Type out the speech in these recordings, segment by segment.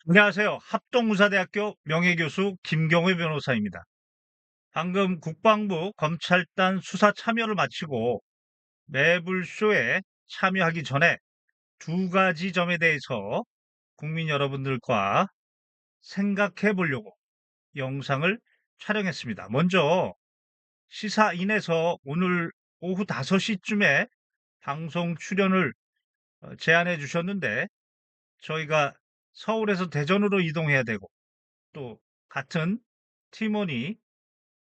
안녕하세요. 합동의사대학교 명예교수 김경회 변호사입니다. 방금 국방부 검찰단 수사 참여를 마치고 매불쇼에 참여하기 전에 두 가지 점에 대해서 국민 여러분들과 생각해 보려고 영상을 촬영했습니다. 먼저 시사인에서 오늘 오후 5시쯤에 방송 출연을 제안해 주셨는데 저희가 서울에서 대전으로 이동해야 되고 또 같은 팀원이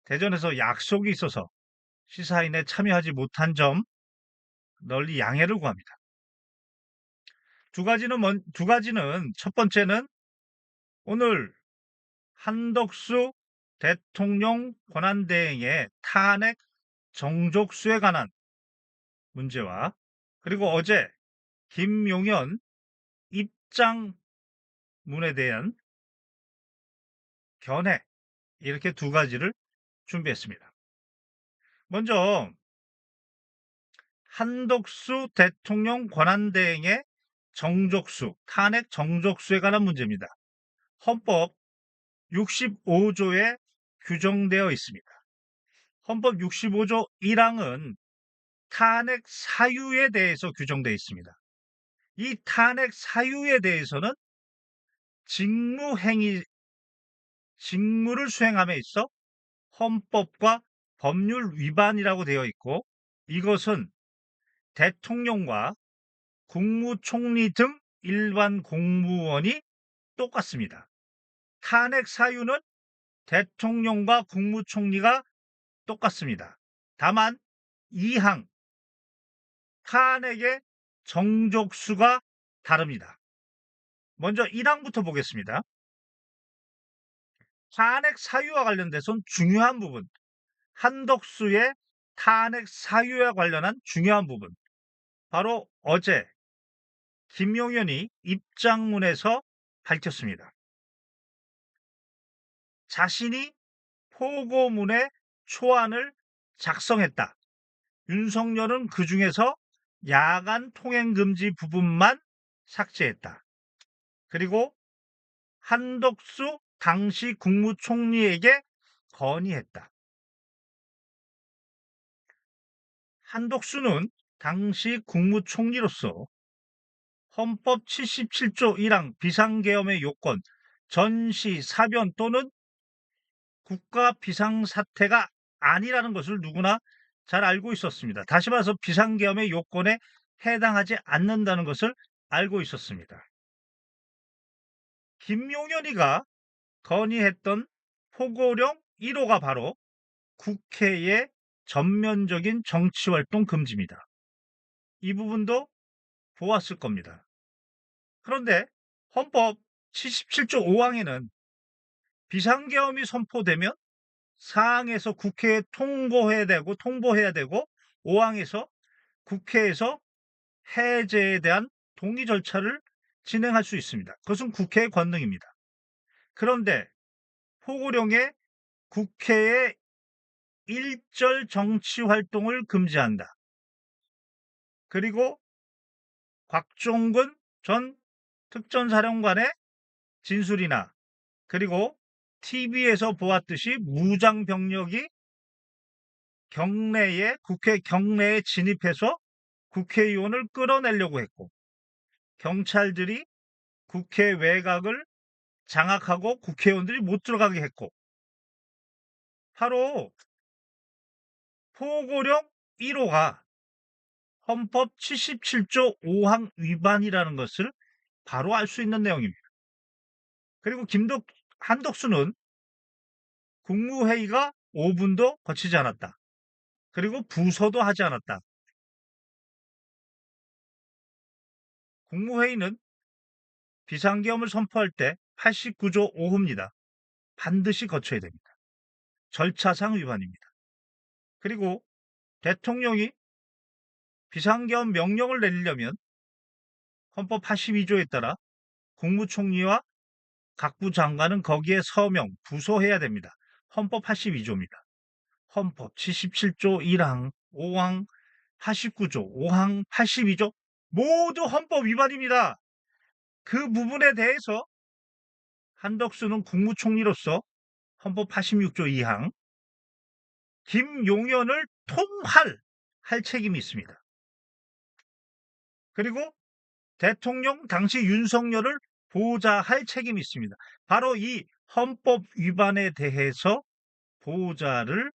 대전에서 약속이 있어서 시사인에 참여하지 못한 점 널리 양해를 구합니다. 두 가지는 첫 번째는 오늘 한덕수 대통령 권한대행의 탄핵 정족수에 관한 문제와 그리고 어제 김용현 입장문에 대한 견해 이렇게 두 가지를 준비했습니다. 먼저 한덕수 대통령 권한대행의 정족수, 탄핵 정족수에 관한 문제입니다. 헌법 65조에 규정되어 있습니다. 헌법 65조 1항은 탄핵 사유에 대해서 규정되어 있습니다. 이 탄핵 사유에 대해서는 직무를 수행함에 있어 헌법과 법률 위반이라고 되어 있고 이것은 대통령과 국무총리 등 일반 공무원이 똑같습니다. 탄핵 사유는 대통령과 국무총리가 똑같습니다. 다만 2항 탄핵의 정족수가 다릅니다. 먼저 1항부터 보겠습니다. 탄핵 사유와 관련돼서는 중요한 부분, 한덕수의 탄핵 사유와 관련한 중요한 부분, 바로 어제 김용현이 입장문에서 밝혔습니다. 자신이 포고문의 초안을 작성했다. 윤석열은 그 중에서 야간 통행 금지 부분만 삭제했다. 그리고 한덕수 당시 국무총리에게 건의했다. 한덕수는 당시 국무총리로서 헌법 77조 1항 비상계엄의 요건, 전시, 사변 또는 국가 비상사태가 아니라는 것을 누구나 잘 알고 있었습니다. 다시 말해서 비상계엄의 요건에 해당하지 않는다는 것을 알고 있었습니다. 김용현이가 건의했던 포고령 1호가 바로 국회의 전면적인 정치활동 금지입니다. 이 부분도 보았을 겁니다. 그런데 헌법 77조 5항에는 비상계엄이 선포되면 사항에서 국회에 통보해야 되고 5항에서 국회에서 해제에 대한 동의 절차를 진행할 수 있습니다. 그것은 국회의 권능입니다. 그런데 포고령에 국회의 일절 정치 활동을 금지한다. 그리고 곽종근 전 특전사령관의 진술이나 그리고 TV에서 보았듯이 무장 병력이 국회 경내에 진입해서 국회의원을 끌어내려고 했고 경찰들이 국회 외곽을 장악하고 국회의원들이 못 들어가게 했고 바로 포고령 1호가 헌법 77조 5항 위반이라는 것을 바로 알 수 있는 내용입니다. 그리고 한덕수는 국무회의가 5분도 거치지 않았다. 그리고 부서도 하지 않았다. 국무회의는 비상계엄을 선포할 때 89조 5호입니다. 반드시 거쳐야 됩니다. 절차상 위반입니다. 그리고 대통령이 비상계엄 명령을 내리려면 헌법 82조에 따라 국무총리와 각부 장관은 거기에 서명, 부서해야 됩니다. 헌법 82조입니다. 헌법 77조 1항, 5항, 89조, 5항, 82조 모두 헌법 위반입니다. 그 부분에 대해서 한덕수는 국무총리로서 헌법 86조 2항 김용현을 할 책임이 있습니다. 그리고 대통령 당시 윤석열을 보호자할 책임이 있습니다. 바로 이 헌법 위반에 대해서 보호자를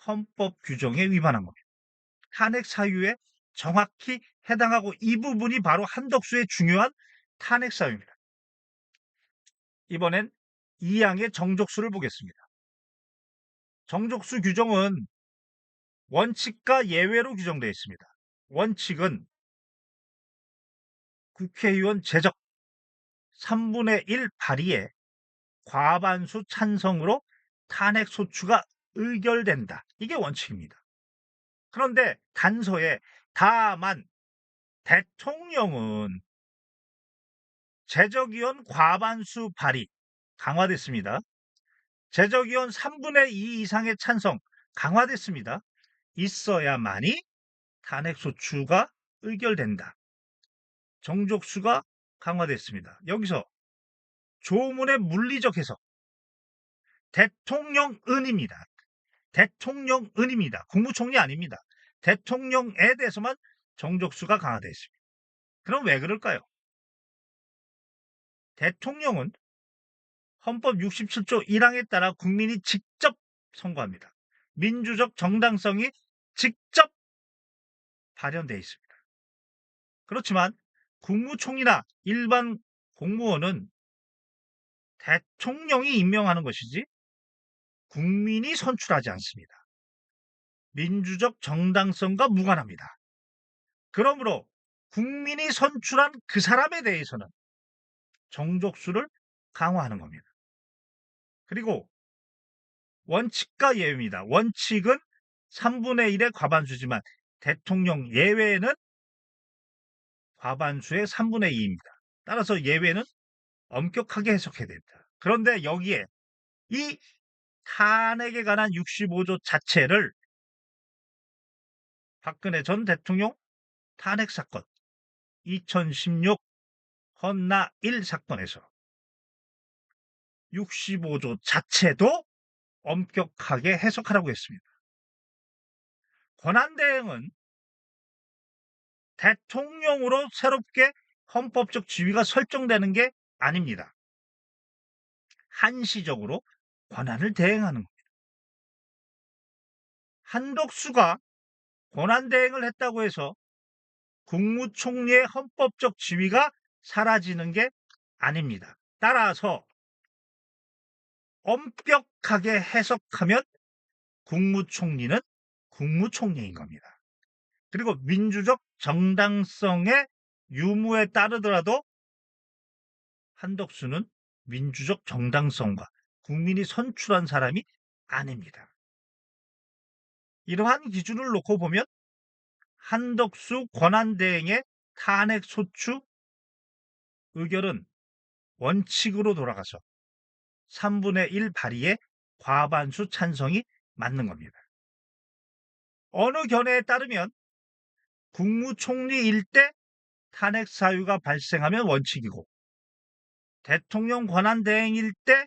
헌법 규정에 위반한 겁니다. 탄핵 사유에 정확히 해당하고 이 부분이 바로 한덕수의 중요한 탄핵 사유입니다. 이번엔 2항의 정족수를 보겠습니다. 정족수 규정은 원칙과 예외로 규정되어 있습니다. 원칙은 국회의원 제적 3분의 1 발의에 과반수 찬성으로 탄핵 소추가 의결된다. 이게 원칙입니다. 그런데 단서에 다만 대통령은 제적의원 과반수 발의 강화됐습니다. 제적의원 3분의 2 이상의 찬성 강화됐습니다. 있어야만이 탄핵소추가 의결된다. 정족수가 강화됐습니다. 여기서 조문의 물리적 해석 대통령은입니다. 대통령은입니다. 국무총리 아닙니다. 대통령에 대해서만 정족수가 강화되어 있습니다. 그럼 왜 그럴까요? 대통령은 헌법 67조 1항에 따라 국민이 직접 선거합니다. 민주적 정당성이 직접 발현되어 있습니다. 그렇지만 국무총리나 일반 공무원은 대통령이 임명하는 것이지 국민이 선출하지 않습니다. 민주적 정당성과 무관합니다. 그러므로 국민이 선출한 그 사람에 대해서는 정족수를 강화하는 겁니다. 그리고 원칙과 예외입니다. 원칙은 3분의 1의 과반수지만 대통령 예외는 과반수의 3분의 2입니다. 따라서 예외는 엄격하게 해석해야 됩니다. 그런데 여기에 이 탄핵에 관한 65조 자체를 박근혜 전 대통령 탄핵 사건 2016 헌나 1 사건에서 65조 자체도 엄격하게 해석하라고 했습니다. 권한대행은 대통령으로 새롭게 헌법적 지위가 설정되는 게 아닙니다. 한시적으로 권한을 대행하는 겁니다. 한덕수가 권한대행을 했다고 해서 국무총리의 헌법적 지위가 사라지는 게 아닙니다. 따라서 엄격하게 해석하면 국무총리는 국무총리인 겁니다. 그리고 민주적 정당성의 유무에 따르더라도 한덕수는 민주적 정당성과 국민이 선출한 사람이 아닙니다. 이러한 기준을 놓고 보면 한덕수 권한대행의 탄핵소추 의결은 원칙으로 돌아가서 3분의 1 발의의 과반수 찬성이 맞는 겁니다. 어느 견해에 따르면 국무총리일 때 탄핵 사유가 발생하면 원칙이고 대통령 권한대행일 때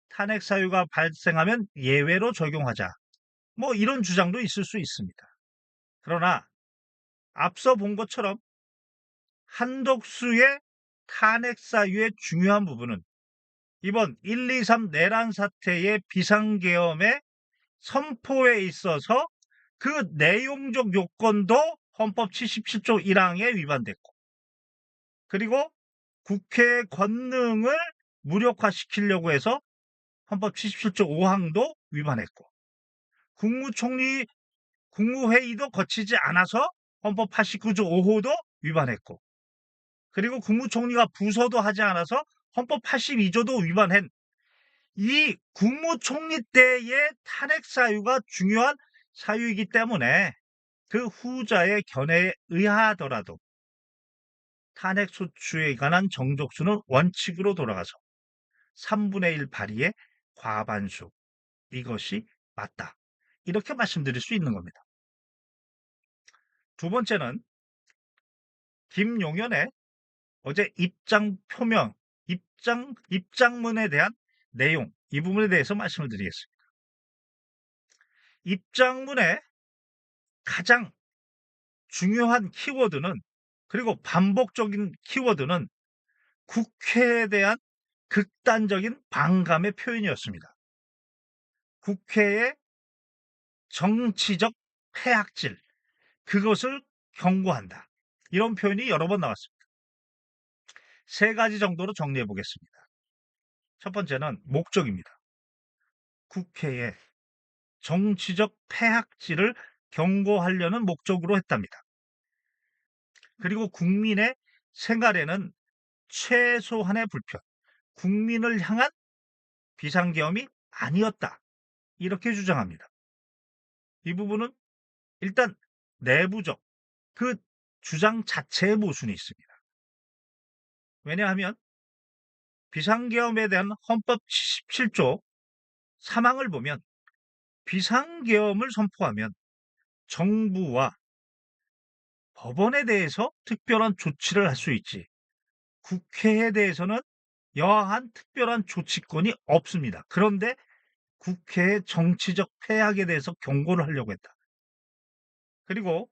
탄핵 사유가 발생하면 예외로 적용하자. 뭐 이런 주장도 있을 수 있습니다. 그러나 앞서 본 것처럼 한덕수의 탄핵 사유의 중요한 부분은 이번 123 내란 사태의 비상계엄의 선포에 있어서 그 내용적 요건도 헌법 77조 1항에 위반됐고 그리고 국회의 권능을 무력화시키려고 해서 헌법 77조 5항도 위반했고 국무회의도 거치지 않아서 헌법 89조 5호도 위반했고 그리고 국무총리가 부서도 하지 않아서 헌법 82조도 위반한 이 국무총리 때의 탄핵 사유가 중요한 사유이기 때문에 그 후자의 견해에 의하더라도 탄핵 소추에 관한 정족수는 원칙으로 돌아가서 3분의 1 발의의 과반수 이것이 맞다. 이렇게 말씀드릴 수 있는 겁니다. 두 번째는 김용현의 어제 입장 표명 입장문에 대한 내용, 이 부분에 대해서 말씀을 드리겠습니다. 입장문의 가장 중요한 키워드는, 그리고 반복적인 키워드는 국회에 대한 극단적인 반감의 표현이었습니다. 국회의 정치적 폐악질, 그것을 경고한다. 이런 표현이 여러 번 나왔습니다. 세 가지 정도로 정리해 보겠습니다. 첫 번째는 목적입니다. 국회의 정치적 폐악질을 경고하려는 목적으로 했답니다. 그리고 국민의 생활에는 최소한의 불편, 국민을 향한 비상계엄이 아니었다. 이렇게 주장합니다. 이 부분은 일단 내부적 그 주장 자체의 모순이 있습니다. 왜냐하면 비상계엄에 대한 헌법 77조 3항을 보면, 비상계엄을 선포하면 정부와 법원에 대해서 특별한 조치를 할 수 있지, 국회에 대해서는 여하한 특별한 조치권이 없습니다. 그런데 국회의 정치적 폐악에 대해서 경고를 하려고 했다. 그리고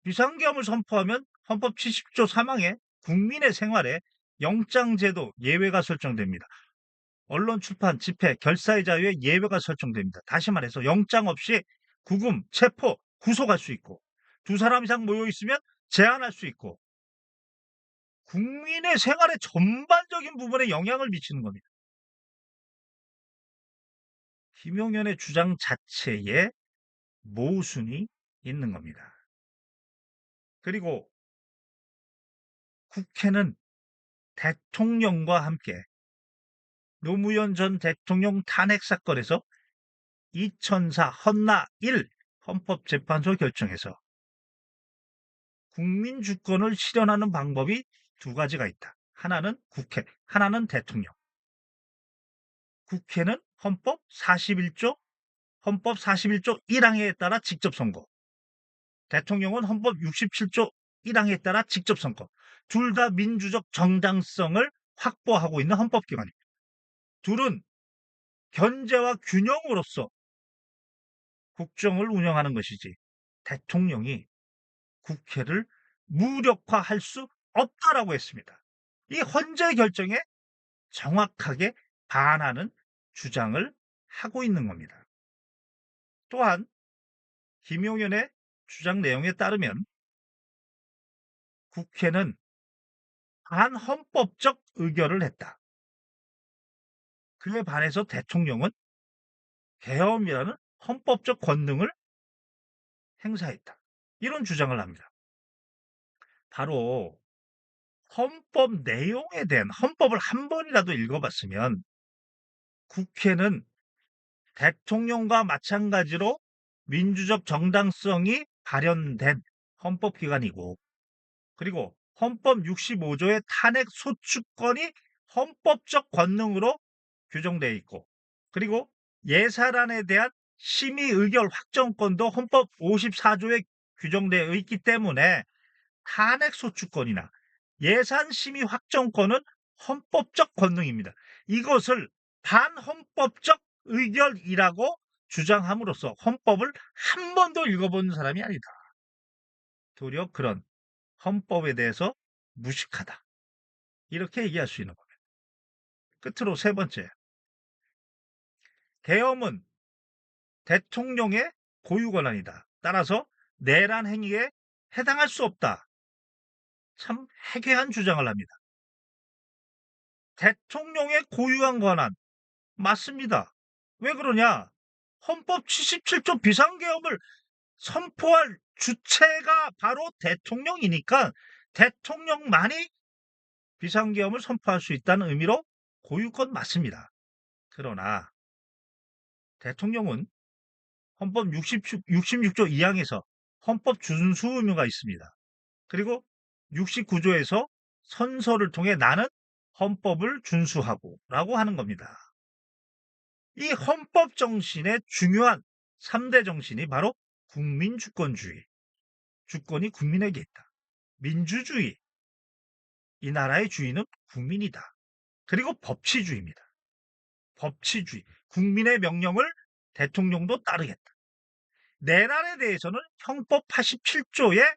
비상계엄을 선포하면 헌법 70조 3항에 국민의 생활에 영장제도 예외가 설정됩니다. 언론 출판, 집회, 결사의 자유에 예외가 설정됩니다. 다시 말해서 영장 없이 구금, 체포, 구속할 수 있고, 두 사람 이상 모여 있으면 제한할 수 있고, 국민의 생활의 전반적인 부분에 영향을 미치는 겁니다. 김용현의 주장 자체에 모순이 있는 겁니다. 그리고 국회는 대통령과 함께 노무현 전 대통령 탄핵 사건에서 2004 헌나 1 헌법재판소 결정에서 국민 주권을 실현하는 방법이 두 가지가 있다. 하나는 국회, 하나는 대통령. 국회는 헌법 41조 1항에 따라 직접 선거. 대통령은 헌법 67조 1항에 따라 직접 선거. 둘 다 민주적 정당성을 확보하고 있는 헌법기관입니다. 둘은 견제와 균형으로서 국정을 운영하는 것이지, 대통령이 국회를 무력화할 수 없다라고 했습니다. 이 헌재 결정에 정확하게 반하는 주장을 하고 있는 겁니다. 또한 김용현의 주장 내용에 따르면 국회는 반헌법적 의결을 했다. 그에 반해서 대통령은 계엄이라는 헌법적 권능을 행사했다. 이런 주장을 합니다. 바로 헌법 내용에 대한, 헌법을 한 번이라도 읽어봤으면 국회는 대통령과 마찬가지로 민주적 정당성이 발현된 헌법기관이고, 그리고 헌법 65조의 탄핵 소추권이 헌법적 권능으로 규정되어 있고, 그리고 예산안에 대한 심의 의결 확정권도 헌법 54조에 규정되어 있기 때문에 탄핵 소추권이나 예산 심의 확정권은 헌법적 권능입니다. 이것을 반헌법적 의결이라고 주장함으로써 헌법을 한 번도 읽어본 사람이 아니다. 도리어 그런 헌법에 대해서 무식하다. 이렇게 얘기할 수 있는 겁니다. 끝으로 세 번째, 계엄은 대통령의 고유 권한이다. 따라서 내란 행위에 해당할 수 없다. 참 해괴한 주장을 합니다. 대통령의 고유한 권한 맞습니다. 왜 그러냐? 헌법 77조 비상계엄을 선포할 주체가 바로 대통령이니까 대통령만이 비상계엄을 선포할 수 있다는 의미로 고유권 맞습니다. 그러나 대통령은 헌법 66조 2항에서 헌법 준수 의무가 있습니다. 그리고 69조에서 선서를 통해 나는 헌법을 준수하고 라고 하는 겁니다. 이 헌법 정신의 중요한 3대 정신이 바로 국민주권주의, 주권이 국민에게 있다. 민주주의, 이 나라의 주인은 국민이다. 그리고 법치주의입니다. 법치주의. 국민의 명령을 대통령도 따르겠다. 내란에 대해서는 형법 87조에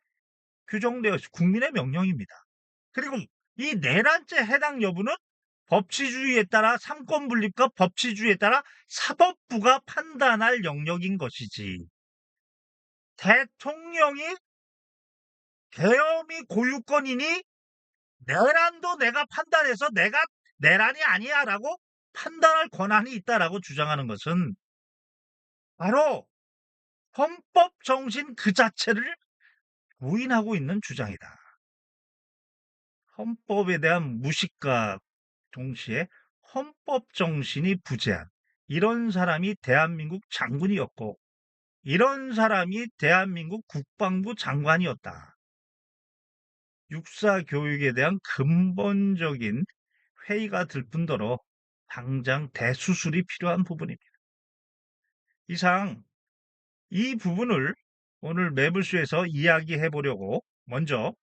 규정되어 있어 국민의 명령입니다. 그리고 이 내란죄 해당 여부는 법치주의에 따라 삼권 분립과 법치주의에 따라 사법부가 판단할 영역인 것이지. 대통령이 계엄이 고유권이니 내란도 내가 판단해서 내가 내란이 아니야라고 판단할 권한이 있다라고 주장하는 것은 바로 헌법 정신 그 자체를 부인하고 있는 주장이다. 헌법에 대한 무식과 동시에 헌법 정신이 부재한 이런 사람이 대한민국 장군이었고 이런 사람이 대한민국 국방부 장관이었다. 육사 교육에 대한 근본적인 회의가 들 뿐더러 당장 대수술이 필요한 부분입니다. 이상 이 부분을 오늘 매불쇼에서 이야기해 보려고 먼저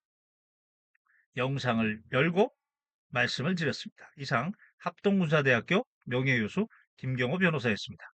영상을 열고 말씀을 드렸습니다. 이상 합동군사대학교 명예교수 김경호 변호사였습니다.